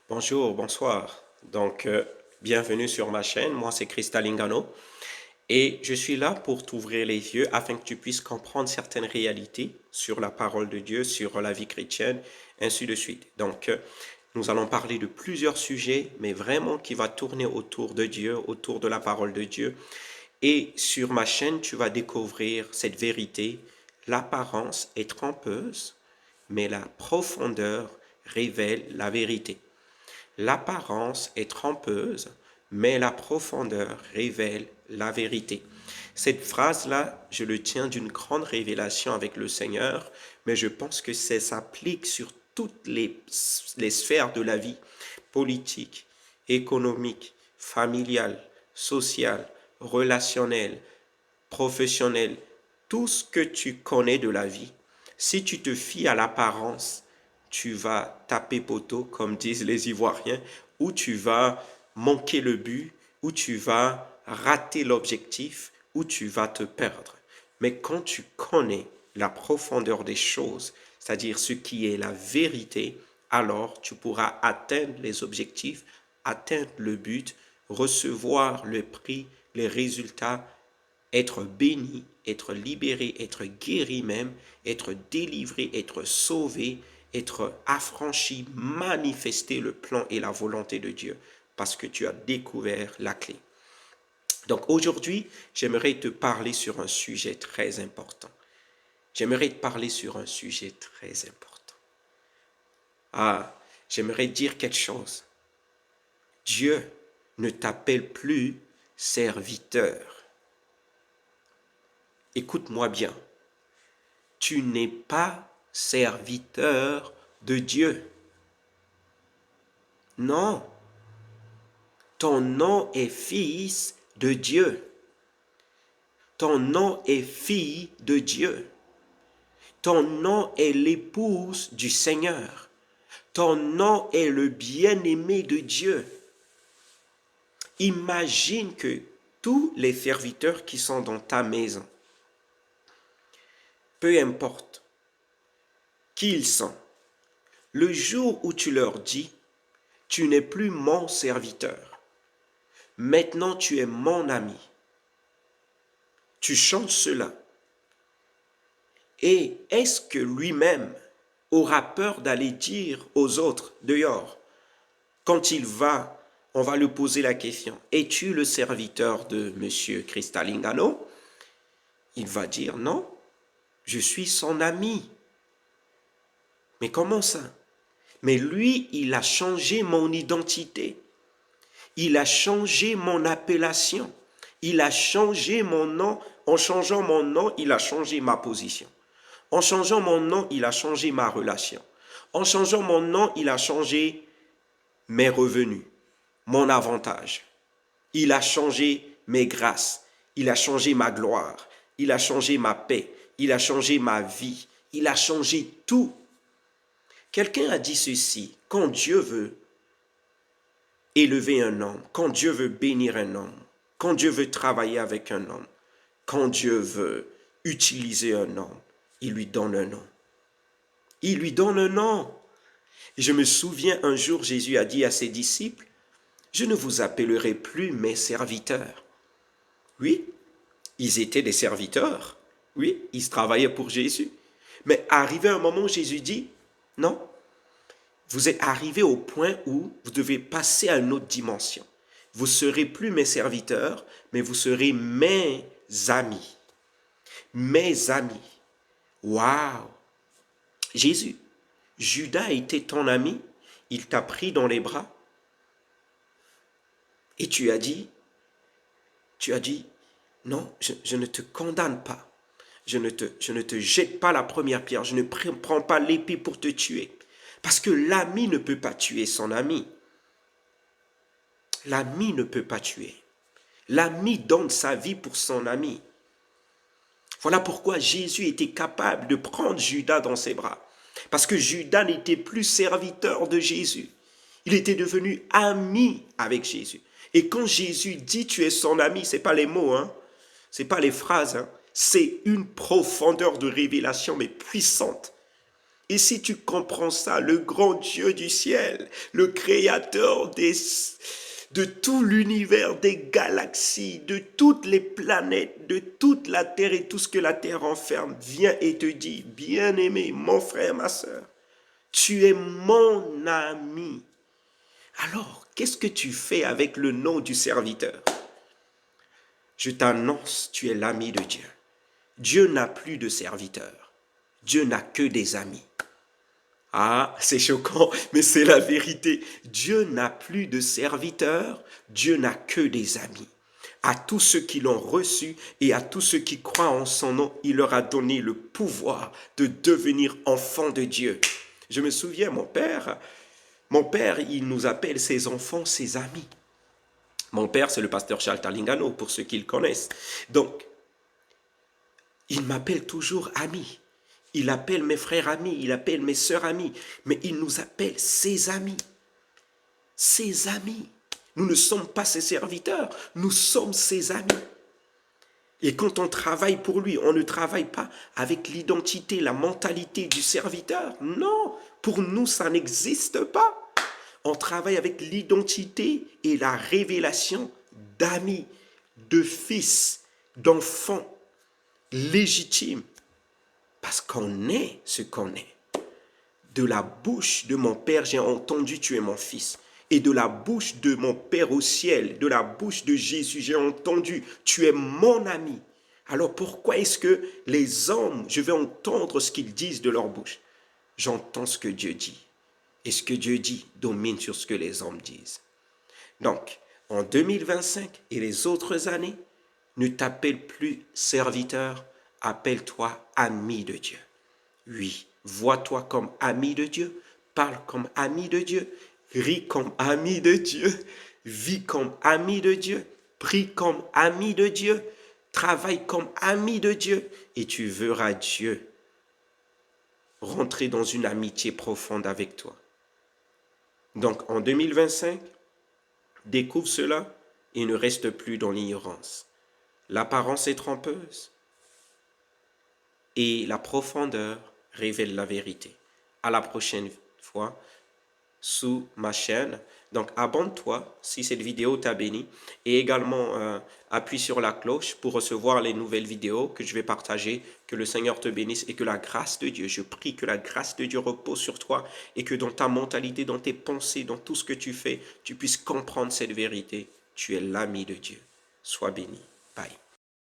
Bonjour, bonsoir. Bienvenue sur ma chaîne. Moi, c'est Christa Lingano et je suis là pour t'ouvrir les yeux afin que tu puisses comprendre certaines réalités sur la parole de Dieu, sur la vie chrétienne, ainsi de suite. Nous allons parler de plusieurs sujets, mais vraiment qui va tourner autour de Dieu, autour de la parole de Dieu. Et sur ma chaîne, tu vas découvrir cette vérité. L'apparence est trompeuse, mais la profondeur révèle la vérité. L'apparence est trompeuse, mais la profondeur révèle la vérité. Cette phrase-là, je le tiens d'une grande révélation avec le Seigneur, mais je pense que ça s'applique sur toutes les sphères de la vie, politique, économique, familiale, sociale, relationnelle, professionnelle, tout ce que tu connais de la vie. Si tu te fies à l'apparence, tu vas taper poteau, comme disent les Ivoiriens, ou tu vas manquer le but, ou tu vas rater l'objectif, ou tu vas te perdre. Mais quand tu connais la profondeur des choses, c'est-à-dire ce qui est la vérité, alors tu pourras atteindre les objectifs, atteindre le but, recevoir le prix, les résultats, être béni, être libéré, être guéri même, être délivré, être sauvé, être affranchi, manifester le plan et la volonté de Dieu parce que tu as découvert la clé. Donc aujourd'hui, j'aimerais te parler sur un sujet très important. J'aimerais te parler sur un sujet très important. J'aimerais dire quelque chose. Dieu ne t'appelle plus serviteur. Écoute-moi bien. Tu n'es pas serviteur de Dieu. Non, ton nom est fils de Dieu. Ton nom est fille de Dieu. Ton nom est l'épouse du Seigneur. Ton nom est le bien-aimé de Dieu. Imagine que tous les serviteurs qui sont dans ta maison, peu importe qui ils sont, le jour où tu leur dis, tu n'es plus mon serviteur, maintenant tu es mon ami, tu chantes cela. Et est-ce que lui-même aura peur d'aller dire aux autres dehors, quand on va lui poser la question, es-tu le serviteur de Monsieur Cristalingano? Il va dire non, je suis son ami. Mais comment ça? Mais lui, il a changé mon identité. Il a changé mon appellation. Il a changé mon nom. En changeant mon nom, il a changé ma position. En changeant mon nom, il a changé ma relation. En changeant mon nom, il a changé mes revenus, mon avantage. Il a changé mes grâces. Il a changé ma gloire. Il a changé ma paix. Il a changé ma vie. Il a changé tout. Quelqu'un a dit ceci, quand Dieu veut élever un homme, quand Dieu veut bénir un homme, quand Dieu veut travailler avec un homme, quand Dieu veut utiliser un homme, il lui donne un nom. Il lui donne un nom. Et je me souviens un jour, Jésus a dit à ses disciples, je ne vous appellerai plus mes serviteurs. Oui, ils étaient des serviteurs. Oui, ils travaillaient pour Jésus. Mais arrivé un moment, Jésus dit, non, vous êtes arrivé au point où vous devez passer à une autre dimension. Vous serez plus mes serviteurs, mais vous serez mes amis. Mes amis. Waouh! Jésus, Judas était ton ami, il t'a pris dans les bras et tu as dit, non, je ne te condamne pas. Je ne te jette pas la première pierre. Je ne prends pas l'épée pour te tuer. Parce que l'ami ne peut pas tuer son ami. L'ami ne peut pas tuer. L'ami donne sa vie pour son ami. Voilà pourquoi Jésus était capable de prendre Judas dans ses bras. Parce que Judas n'était plus serviteur de Jésus. Il était devenu ami avec Jésus. Et quand Jésus dit tu es son ami, ce n'est pas les mots, hein? Ce n'est pas les phrases, hein? C'est une profondeur de révélation mais puissante. Et si tu comprends ça, le grand Dieu du ciel, le créateur de tout l'univers, des galaxies, de toutes les planètes, de toute la terre et tout ce que la terre renferme, vient et te dit, bien-aimé, mon frère, ma soeur, tu es mon ami. Alors, qu'est-ce que tu fais avec le nom du serviteur? Je t'annonce, tu es l'ami de Dieu. Dieu n'a plus de serviteurs. Dieu n'a que des amis. Ah, c'est choquant, mais c'est la vérité. Dieu n'a plus de serviteurs, Dieu n'a que des amis. À tous ceux qui l'ont reçu et à tous ceux qui croient en son nom, il leur a donné le pouvoir de devenir enfants de Dieu. Je me souviens, mon père, il nous appelle ses enfants, ses amis. Mon père, c'est le pasteur Charles Talingano, pour ceux qui le connaissent. Donc, il m'appelle toujours ami. Il appelle mes frères amis, il appelle mes sœurs amis, mais il nous appelle ses amis. Ses amis. Nous ne sommes pas ses serviteurs, nous sommes ses amis. Et quand on travaille pour lui, on ne travaille pas avec l'identité, la mentalité du serviteur. Non, pour nous, ça n'existe pas. On travaille avec l'identité et la révélation d'amis, de fils, d'enfants légitimes. Parce qu'on est ce qu'on est. De la bouche de mon Père, j'ai entendu, tu es mon fils. Et de la bouche de mon Père au ciel, de la bouche de Jésus, j'ai entendu, tu es mon ami. Alors pourquoi est-ce que les hommes, je vais entendre ce qu'ils disent de leur bouche? J'entends ce que Dieu dit. Et ce que Dieu dit domine sur ce que les hommes disent. Donc, en 2025 et les autres années, ne t'appelle plus serviteur, appelle-toi ami de Dieu. Oui, vois-toi comme ami de Dieu, parle comme ami de Dieu, ris comme ami de Dieu, vis comme ami de Dieu, prie comme ami de Dieu, travaille comme ami de Dieu, et tu verras Dieu rentrer dans une amitié profonde avec toi. Donc en 2025, découvre cela et ne reste plus dans l'ignorance. L'apparence est trompeuse et la profondeur révèle la vérité. À la prochaine fois sous ma chaîne. Donc abonne-toi si cette vidéo t'a béni et également appuie sur la cloche pour recevoir les nouvelles vidéos que je vais partager. Que le Seigneur te bénisse et que la grâce de Dieu, je prie que la grâce de Dieu repose sur toi et que dans ta mentalité, dans tes pensées, dans tout ce que tu fais, tu puisses comprendre cette vérité. Tu es l'ami de Dieu. Sois béni. Bye.